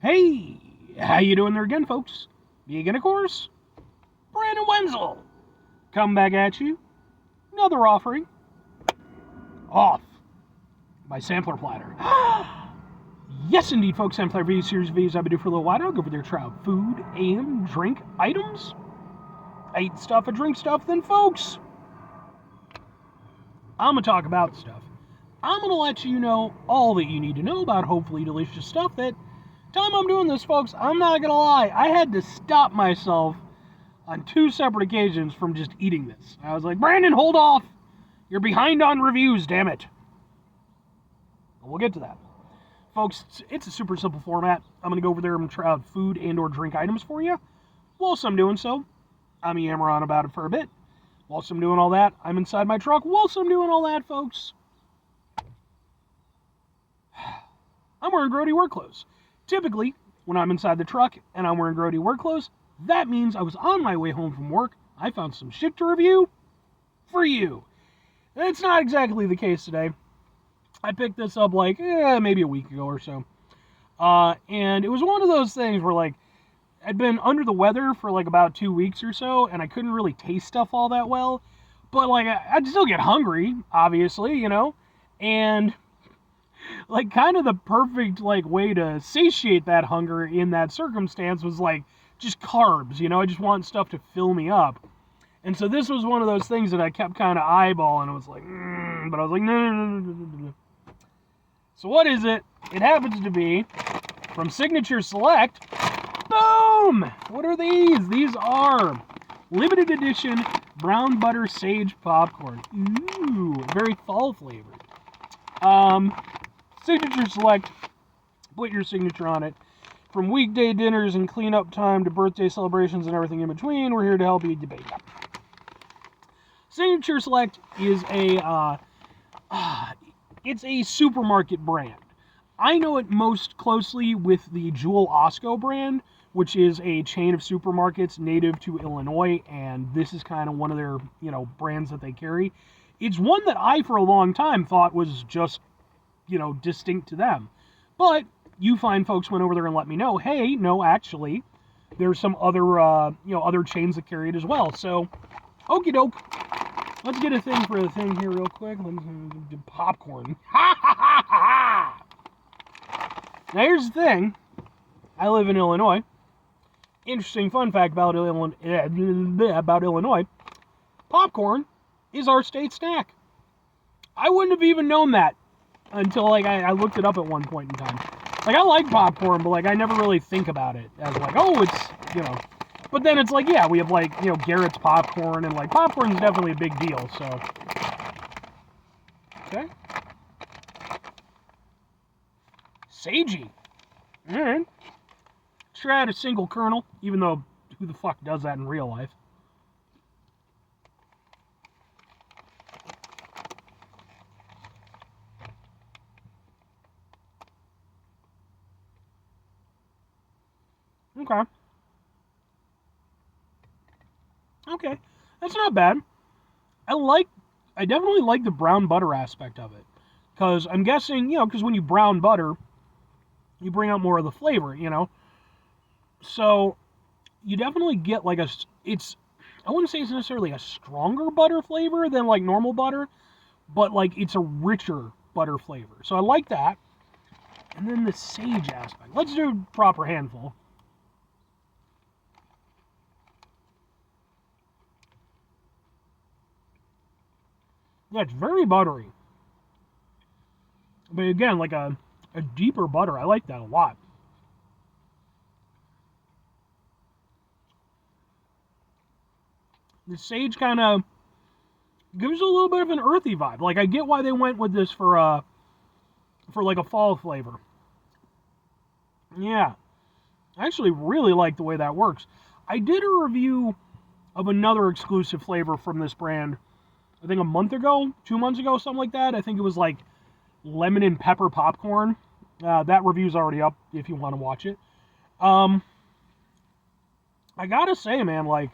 Hey, how you doing there again, folks? Me again, of course, Brandon Wenzel. Come back at you. Another offering. Off. My sampler platter. Yes, indeed, folks. Sampler review series videos I've been doing for a little while. I'll go over there, try out food and drink items. I eat stuff, I drink stuff, then, folks, I'm going to talk about stuff. I'm going to let you know all that you need to know about hopefully delicious stuff that time I'm doing this, folks, I'm not going to lie, I had to stop myself on 2 separate occasions from just eating this. I was like, Brandon, hold off. You're behind on reviews, damn it. We'll get to that. Folks, it's a super simple format. I'm going to go over there and try out food and or drink items for you. Whilst I'm doing so, I'm yammer on about it for a bit. Whilst I'm doing all that, I'm inside my truck. Whilst I'm doing all that, folks, I'm wearing grody work clothes. Typically, when I'm inside the truck and I'm wearing grody work clothes, that means I was on my way home from work. I found some shit to review for you. And it's not exactly the case today. I picked this up like maybe a week ago or so. And it was one of those things where like I'd been under the weather for like about 2 weeks or so, and I couldn't really taste stuff all that well. But like I'd still get hungry, obviously, you know, and like kind of the perfect like way to satiate that hunger in that circumstance was like just carbs, you know. I just want stuff to fill me up. And so this was one of those things that I kept kind of eyeballing. I was like, but I was like, no. So what is it? It happens to be from Signature Select. Boom! What are these? These are limited edition brown butter sage popcorn. Ooh, very fall flavored. Signature Select, put your signature on it. From weekday dinners and cleanup time to birthday celebrations and everything in between, we're here to help you debate. Signature Select is it's a supermarket brand. I know it most closely with the Jewel Osco brand, which is a chain of supermarkets native to Illinois, and this is kind of one of their, brands that they carry. It's one that I, for a long time, thought was just, distinct to them. But you fine folks went over there and let me know, hey, no, actually, there's some other, other chains that carry it as well. So, okie doke. Let's get a thing for the thing here real quick. Let's do popcorn. Ha ha ha ha ha! Now here's the thing. I live in Illinois. Interesting fun fact about Illinois. Popcorn is our state snack. I wouldn't have even known that until I looked it up at one point in time. Like, I like popcorn, but I never really think about it as it's. But then it's yeah, we have Garrett's popcorn, and popcorn is definitely a big deal, so. Okay. Sagey. Alright. Sure, I had a single kernel, even though who the fuck does that in real life? Okay, that's not bad. I definitely like the brown butter aspect of it. Because I'm guessing, because when you brown butter, you bring out more of the flavor, So, you definitely get I wouldn't say it's necessarily a stronger butter flavor than normal butter, but it's a richer butter flavor. So I like that. And then the sage aspect. Let's do a proper handful. Yeah, it's very buttery. But again, a deeper butter. I like that a lot. The sage kind of gives a little bit of an earthy vibe. I get why they went with this for a fall flavor. Yeah. I actually really like the way that works. I did a review of another exclusive flavor from this brand, I think a month ago, 2 months ago, something like that. I think it was lemon and pepper popcorn. That review's already up if you want to watch it. I gotta say, man,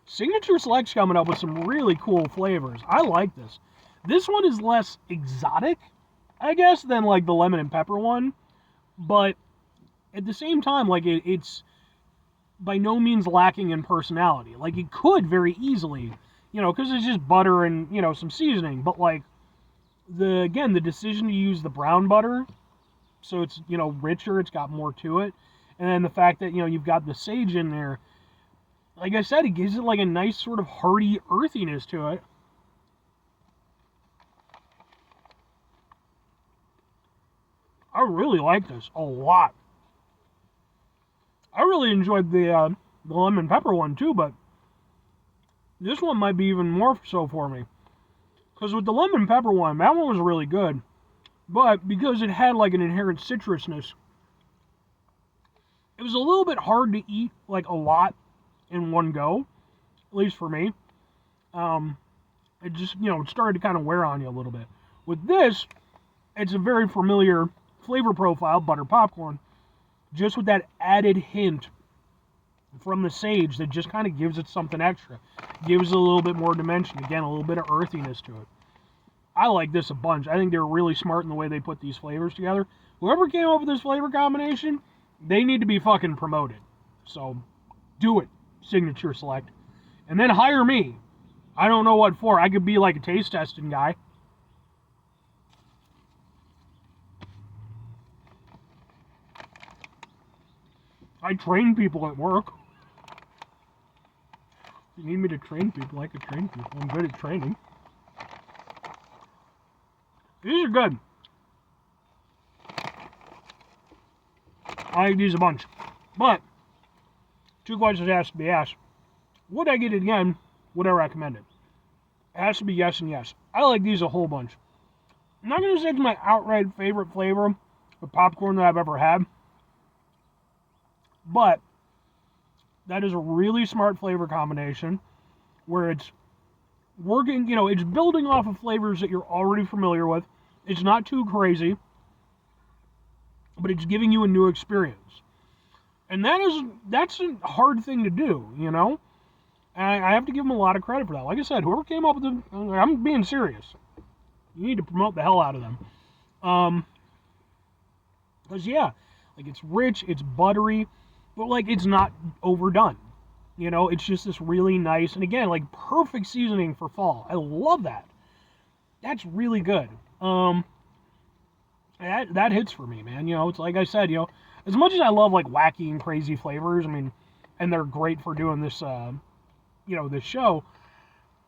Signature Select's coming up with some really cool flavors. I like this. This one is less exotic, I guess, than the lemon and pepper one. But at the same time, like, it's by no means lacking in personality. Like, it could very easily, because it's just butter and, some seasoning. But, like, the decision to use the brown butter, so it's, richer, it's got more to it. And then the fact that, you've got the sage in there, like I said, it gives it, like, a nice sort of hearty earthiness to it. I really like this a lot. I really enjoyed the lemon pepper one too, but this one might be even more so for me. Because with the lemon pepper one, that one was really good. But because it had like an inherent citrusness, it was a little bit hard to eat like a lot in one go, at least for me. It just, it started to kind of wear on you a little bit. With this, it's a very familiar flavor profile, butter popcorn, just with that added hint from the sage that just kind of gives it something extra. Gives it a little bit more dimension. Again, a little bit of earthiness to it. I like this a bunch. I think they're really smart in the way they put these flavors together. Whoever came up with this flavor combination, they need to be fucking promoted. So, do it, Signature Select. And then hire me. I don't know what for. I could be like a taste testing guy. I train people at work. If you need me to train people, I could train people. I'm good at training. These are good. I like these a bunch. But, 2 questions has to be asked. Would I get it again? Would I recommend it? It has to be yes and yes. I like these a whole bunch. I'm not going to say it's my outright favorite flavor of popcorn that I've ever had. But that is a really smart flavor combination where it's working, it's building off of flavors that you're already familiar with. It's not too crazy, but it's giving you a new experience. And that's a hard thing to do, And I have to give them a lot of credit for that. Like I said, whoever came up with it, I'm being serious. You need to promote the hell out of them. Because, yeah, like, it's rich, it's buttery, but, like, it's not overdone. It's just this really nice, and again, like, perfect seasoning for fall. I love that. That's really good. That hits for me, man. It's like I said, as much as I love, like, wacky and crazy flavors, I mean, and they're great for doing this, this show,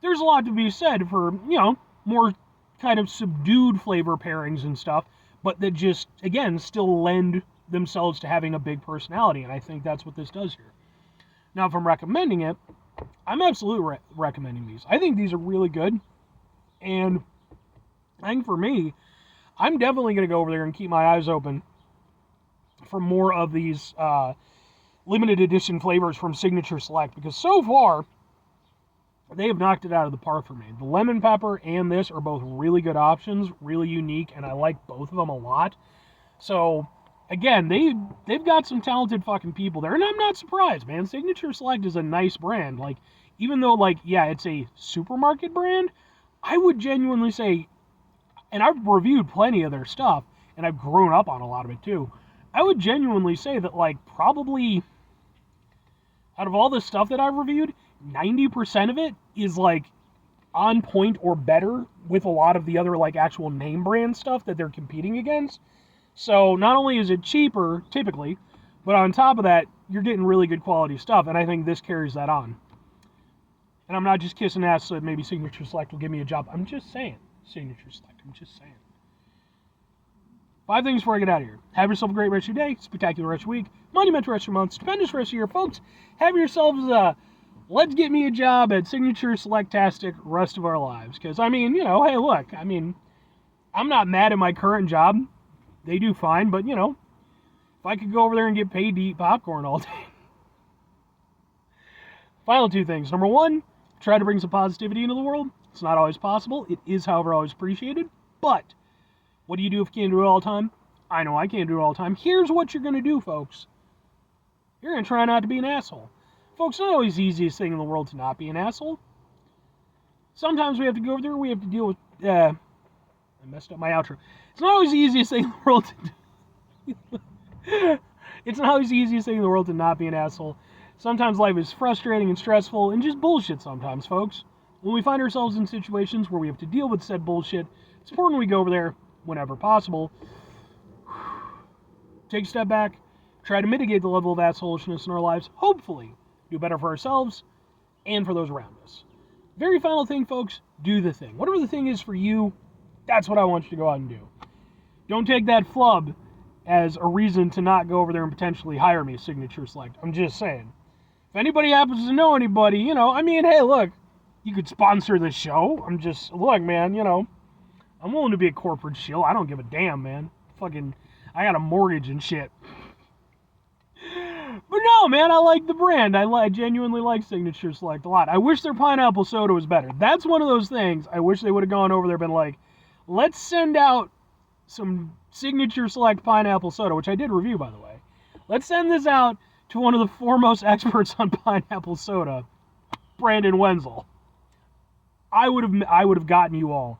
there's a lot to be said for, more kind of subdued flavor pairings and stuff, but that just, again, still lend themselves to having a big personality, and I think that's what this does here. Now, if I'm recommending it, I'm absolutely recommending these. I think these are really good, and I think for me, I'm definitely going to go over there and keep my eyes open for more of these limited edition flavors from Signature Select, because so far, they have knocked it out of the park for me. The lemon pepper and this are both really good options, really unique, and I like both of them a lot. So, again, they've got some talented fucking people there, and I'm not surprised, man. Signature Select is a nice brand. Like, even though, like, yeah, it's a supermarket brand, I would genuinely say, and I've reviewed plenty of their stuff, and I've grown up on a lot of it too, I would genuinely say that, like, probably out of all the stuff that I've reviewed, 90% of it is, like, on point or better with a lot of the other, like, actual name brand stuff that they're competing against. So not only is it cheaper, typically, but on top of that, you're getting really good quality stuff, and I think this carries that on. And I'm not just kissing ass so that maybe Signature Select will give me a job. I'm just saying, Signature Select, I'm just saying. 5 things before I get out of here. Have yourself a great rest of your day, spectacular rest of your week, monumental rest of your month, stupendous rest of your year, folks. Have yourselves a let's get me a job at Signature Selectastic rest of our lives. Because, I mean, hey, look, I mean, I'm not mad at my current job. They do fine, but, if I could go over there and get paid to eat popcorn all day. Final 2 things. Number 1, try to bring some positivity into the world. It's not always possible. It is, however, always appreciated. But what do you do if you can't do it all the time? I know I can't do it all the time. Here's what you're going to do, folks. You're going to try not to be an asshole. Folks, it's not always the easiest thing in the world to not be an asshole. Sometimes we have to go over there, we have to deal with... I messed up my outro. It's not always the easiest thing in the world to do. It's not always the easiest thing in the world to not be an asshole. Sometimes life is frustrating and stressful and just bullshit sometimes, folks. When we find ourselves in situations where we have to deal with said bullshit, it's important we go over there whenever possible. Take a step back, try to mitigate the level of assholishness in our lives, hopefully do better for ourselves and for those around us. Very final thing, folks, do the thing. Whatever the thing is for you, that's what I want you to go out and do. Don't take that flub as a reason to not go over there and potentially hire me, Signature Select. I'm just saying. If anybody happens to know anybody, hey, look, you could sponsor this show. Look, man, I'm willing to be a corporate shill. I don't give a damn, man. I got a mortgage and shit. But no, man, I like the brand. I genuinely like Signature Select a lot. I wish their pineapple soda was better. That's one of those things. I wish they would have gone over there and been like, let's send out some Signature Select pineapple soda, which I did review, by the way. Let's send this out to one of the foremost experts on pineapple soda, Brandon Wenzel. I would have gotten you all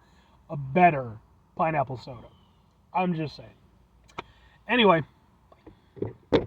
a better pineapple soda. I'm just saying. Anyway,